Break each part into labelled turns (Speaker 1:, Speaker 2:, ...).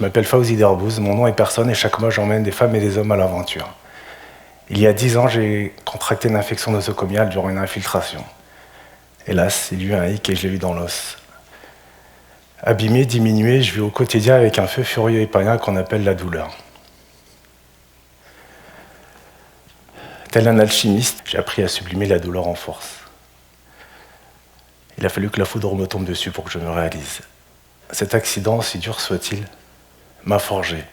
Speaker 1: Je m'appelle Fawzi Derbouz, mon nom est personne et chaque mois j'emmène des femmes et des hommes à l'aventure. Il y a 10 ans, j'ai contracté une infection nosocomiale durant une infiltration. Hélas, il y eut un hic et je l'ai eu dans l'os. Abîmé, diminué, je vis au quotidien avec un feu furieux et païen qu'on appelle la douleur. Tel un alchimiste, j'ai appris à sublimer la douleur en force. Il a fallu que la foudre me tombe dessus pour que je me réalise. Cet accident, si dur soit-il, m'a forgé.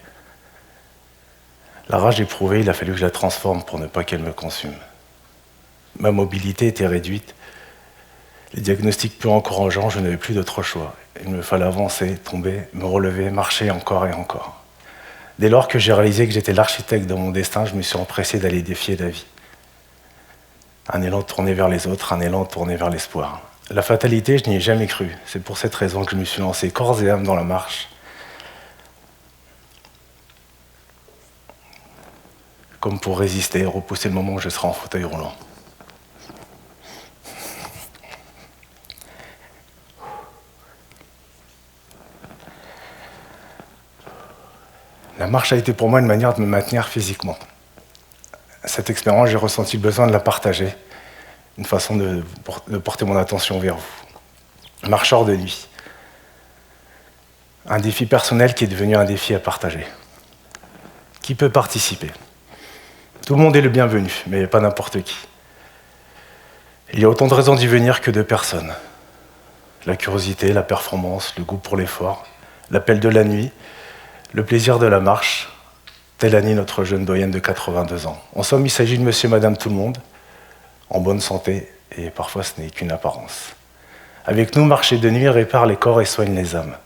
Speaker 1: La rage éprouvée, il a fallu que je la transforme pour ne pas qu'elle me consume. Ma mobilité était réduite. Les diagnostics peu encourageants, je n'avais plus d'autre choix. Il me fallait avancer, tomber, me relever, marcher encore et encore. Dès lors que j'ai réalisé que j'étais l'architecte de mon destin, je me suis empressé d'aller défier la vie. Un élan tourné vers les autres, un élan tourné vers l'espoir. La fatalité, je n'y ai jamais cru. C'est pour cette raison que je me suis lancé corps et âme dans la marche. Comme pour résister et repousser le moment où je serai en fauteuil roulant. La marche a été pour moi une manière de me maintenir physiquement. Cette expérience, j'ai ressenti le besoin de la partager, une façon de porter mon attention vers vous. Marcheur de nuit. Un défi personnel qui est devenu un défi à partager. Qui peut participer? Tout le monde est le bienvenu, mais pas n'importe qui. Il y a autant de raisons d'y venir que de personnes. La curiosité, la performance, le goût pour l'effort, l'appel de la nuit, le plaisir de la marche, telle Annie, notre jeune doyenne de 82 ans. En somme, il s'agit de monsieur et madame tout le monde, en bonne santé, et parfois ce n'est qu'une apparence. Avec nous, marcher de nuit répare les corps et soigne les âmes.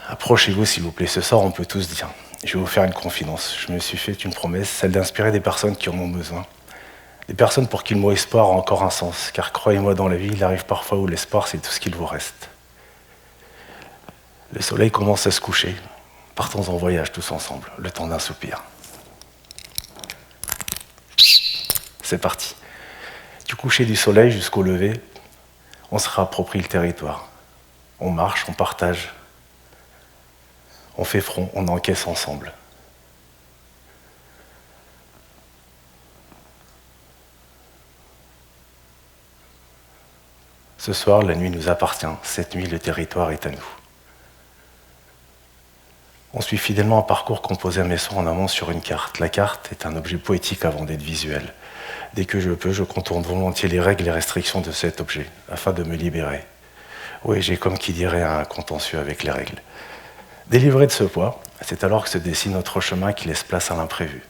Speaker 1: Approchez-vous, s'il vous plaît. Ce soir, on peut tous dire. Je vais vous faire une confidence. Je me suis fait une promesse, celle d'inspirer des personnes qui en ont besoin. Des personnes pour qui le mot espoir a encore un sens. Car croyez-moi, dans la vie, il arrive parfois où l'espoir, c'est tout ce qu'il vous reste. Le soleil commence à se coucher. Partons en voyage tous ensemble, le temps d'un soupir. C'est parti. Du coucher du soleil jusqu'au lever, on se réapproprie le territoire. On marche, on partage. On fait front, on encaisse ensemble. Ce soir, la nuit nous appartient. Cette nuit, le territoire est à nous. On suit fidèlement un parcours composé à mes soins en amont sur une carte. La carte est un objet poétique avant d'être visuel. Dès que je peux, je contourne volontiers les règles et les restrictions de cet objet, afin de me libérer. Oui, j'ai comme qui dirait un contentieux avec les règles. Délivré de ce poids, c'est alors que se dessine notre chemin qui laisse place à l'imprévu.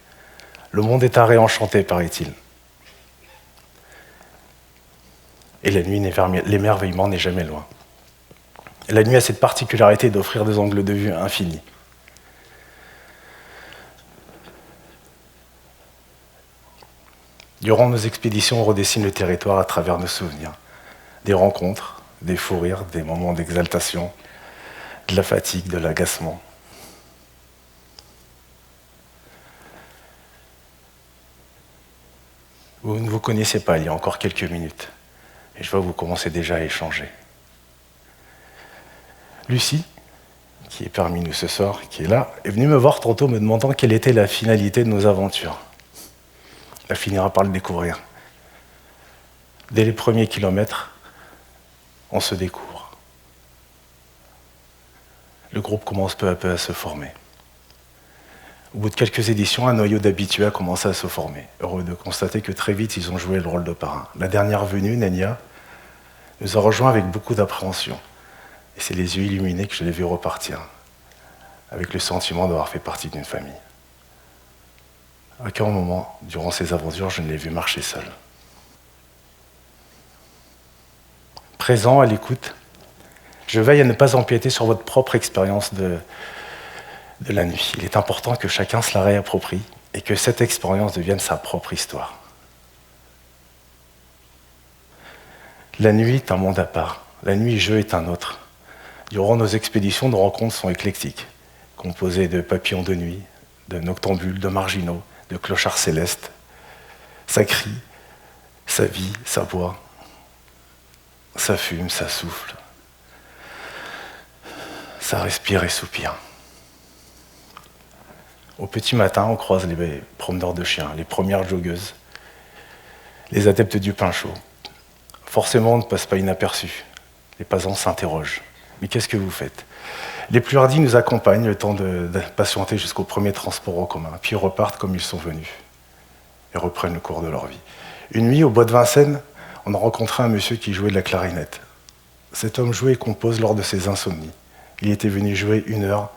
Speaker 1: Le monde est arrêt enchanté, paraît-il. Et la nuit, l'émerveillement n'est jamais loin. La nuit a cette particularité d'offrir des angles de vue infinis. Durant nos expéditions, on redessine le territoire à travers nos souvenirs. Des rencontres, des fous rires, des moments d'exaltation, de la fatigue, de l'agacement. Vous ne vous connaissez pas il y a encore quelques minutes. Et je vois que vous commencez déjà à échanger. Lucie, qui est parmi nous ce soir, qui est là, est venue me voir tantôt me demandant quelle était la finalité de nos aventures. Elle finira par le découvrir. Dès les premiers kilomètres, on se découvre. Le groupe commence peu à peu à se former. Au bout de quelques éditions, un noyau d'habitués a commencé à se former. Heureux de constater que très vite, ils ont joué le rôle de parrain. La dernière venue, Nenia, nous a rejoints avec beaucoup d'appréhension. Et c'est les yeux illuminés que je l'ai vu repartir, avec le sentiment d'avoir fait partie d'une famille. À aucun moment, durant ces aventures, je ne l'ai vu marcher seul. Présent, à l'écoute, je veille à ne pas empiéter sur votre propre expérience de la nuit. Il est important que chacun se la réapproprie et que cette expérience devienne sa propre histoire. La nuit est un monde à part. La nuit, jeu est un autre. Durant nos expéditions, nos rencontres sont éclectiques, composées de papillons de nuit, de noctambules, de marginaux, de clochards célestes. Ça crie, ça vit, ça boit, ça fume, ça souffle. Ça respire et soupire. Au petit matin, on croise les promeneurs de chiens, les premières joggeuses, les adeptes du pain chaud. Forcément, on ne passe pas inaperçu. Les passants s'interrogent. Mais qu'est-ce que vous faites? Les plus hardis nous accompagnent le temps de patienter jusqu'au premier transport en commun, puis repartent comme ils sont venus et reprennent le cours de leur vie. Une nuit, au bois de Vincennes, on a rencontré un monsieur qui jouait de la clarinette. Cet homme jouait et compose lors de ses insomnies. Il était venu jouer 1 heure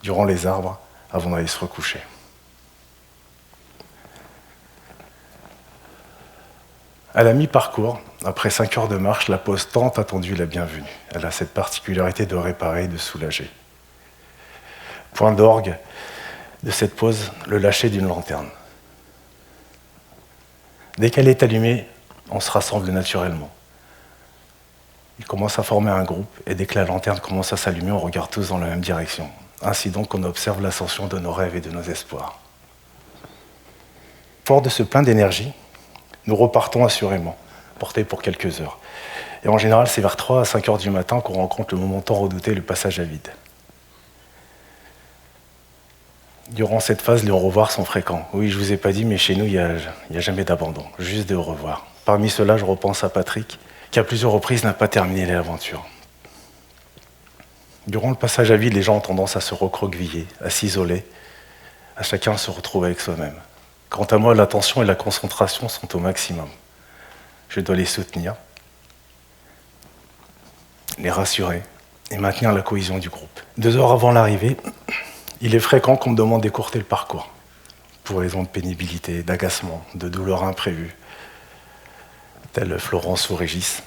Speaker 1: durant les arbres avant d'aller se recoucher. À la mi-parcours, après 5 heures de marche, la pause tant attendue est la bienvenue. Elle a cette particularité de réparer et de soulager. Point d'orgue de cette pause, le lâcher d'une lanterne. Dès qu'elle est allumée, on se rassemble naturellement. Il commence à former un groupe, et dès que la lanterne commence à s'allumer, on regarde tous dans la même direction. Ainsi donc, on observe l'ascension de nos rêves et de nos espoirs. Fort de ce plein d'énergie, nous repartons assurément, portés pour quelques heures. Et en général, c'est vers 3 à 5 heures du matin qu'on rencontre le moment tant redouté, le passage à vide. Durant cette phase, les au revoir sont fréquents. Oui, je ne vous ai pas dit, mais chez nous, il n'y a jamais d'abandon, juste des au revoir. Parmi ceux-là, je repense à Patrick, qui à plusieurs reprises n'a pas terminé l'aventure. Durant le passage à vide, les gens ont tendance à se recroqueviller, à s'isoler, à chacun se retrouver avec soi-même. Quant à moi, l'attention et la concentration sont au maximum. Je dois les soutenir, les rassurer et maintenir la cohésion du groupe. 2 heures avant l'arrivée, il est fréquent qu'on me demande d'écourter le parcours, pour raison de pénibilité, d'agacement, de douleur imprévue, tel Florence ou Régis.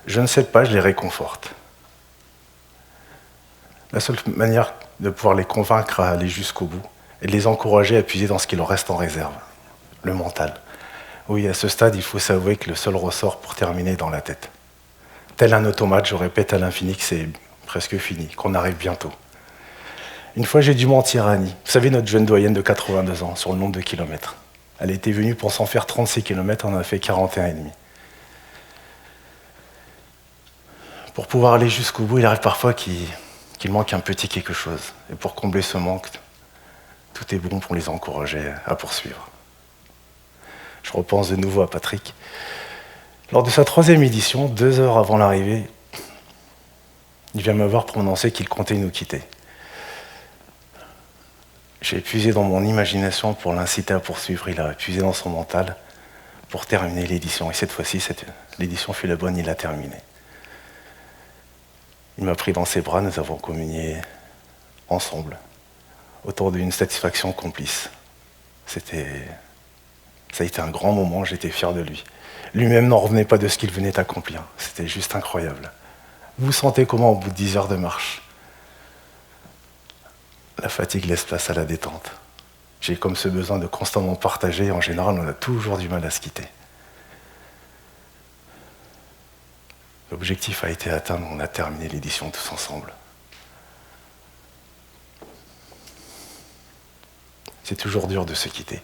Speaker 1: Je ne sais pas, je les réconforte. La seule manière de pouvoir les convaincre à aller jusqu'au bout est de les encourager à puiser dans ce qui leur reste en réserve, le mental. Oui, à ce stade, il faut s'avouer que le seul ressort pour terminer est dans la tête. Tel un automate, je répète à l'infini que c'est presque fini, qu'on arrive bientôt. Une fois, j'ai dû mentir à Annie. Vous savez, notre jeune doyenne de 82 ans, sur le nombre de kilomètres. Elle était venue pour s'en faire 36 km, on en a fait 41,5. Pour pouvoir aller jusqu'au bout, il arrive parfois qu'il manque un petit quelque chose. Et pour combler ce manque, tout est bon pour les encourager à poursuivre. Je repense de nouveau à Patrick. Lors de sa 3e édition, 2 heures avant l'arrivée, il vient me voir pour m'annoncer qu'il comptait nous quitter. J'ai puisé dans mon imagination pour l'inciter à poursuivre. Il a puisé dans son mental pour terminer l'édition. Et cette fois-ci, l'édition fut la bonne, il a terminé. Il m'a pris dans ses bras, nous avons communié ensemble, autour d'une satisfaction complice. Ça a été un grand moment, j'étais fier de lui. Lui-même n'en revenait pas de ce qu'il venait d'accomplir. C'était juste incroyable. Vous vous sentez comment au bout de 10 heures de marche? La fatigue laisse place à la détente. J'ai comme ce besoin de constamment partager, et en général, on a toujours du mal à se quitter. L'objectif a été atteint, on a terminé l'édition tous ensemble. C'est toujours dur de se quitter.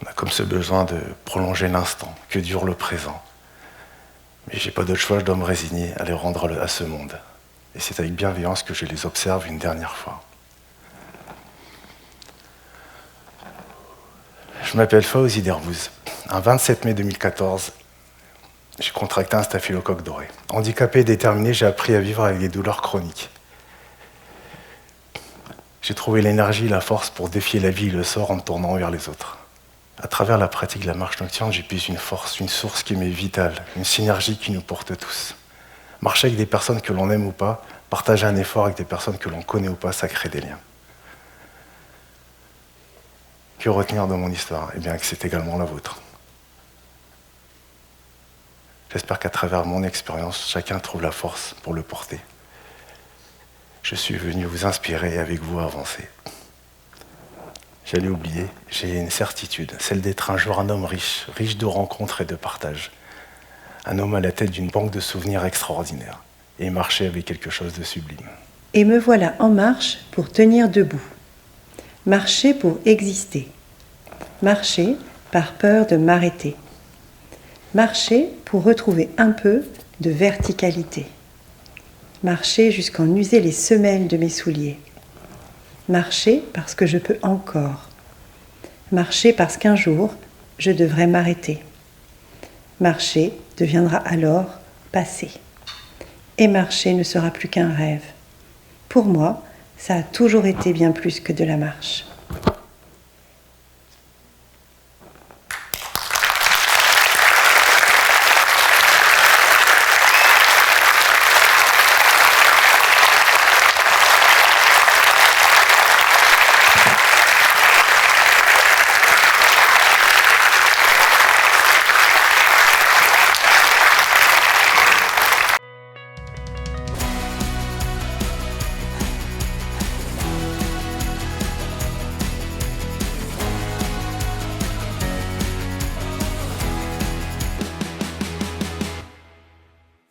Speaker 1: On a comme ce besoin de prolonger l'instant, que dure le présent. Mais j'ai pas d'autre choix, je dois me résigner à les rendre à ce monde. Et c'est avec bienveillance que je les observe une dernière fois. Je m'appelle Fawzi Derbouz. Un 27 mai 2014, j'ai contracté un staphylocoque doré. Handicapé et déterminé, j'ai appris à vivre avec des douleurs chroniques. J'ai trouvé l'énergie et la force pour défier la vie et le sort en me tournant vers les autres. À travers la pratique de la marche nocturne, j'épuise une force, une source qui m'est vitale, une synergie qui nous porte tous. Marcher avec des personnes que l'on aime ou pas, partager un effort avec des personnes que l'on connaît ou pas, ça crée des liens. Que retenir de mon histoire? Eh bien, que c'est également la vôtre. J'espère qu'à travers mon expérience, chacun trouve la force pour le porter. Je suis venu vous inspirer et avec vous avancer. J'allais oublier, j'ai une certitude, celle d'être un jour un homme riche, riche de rencontres et de partage. Un homme à la tête d'une banque de souvenirs extraordinaire et marcher avec quelque chose de sublime.
Speaker 2: Et me voilà en marche pour tenir debout. Marcher pour exister. Marcher par peur de m'arrêter. Marcher pour retrouver un peu de verticalité. Marcher jusqu'en user les semelles de mes souliers. Marcher parce que je peux encore. Marcher parce qu'un jour, je devrais m'arrêter. Marcher deviendra alors passé. Et marcher ne sera plus qu'un rêve. Pour moi, ça a toujours été bien plus que de la marche.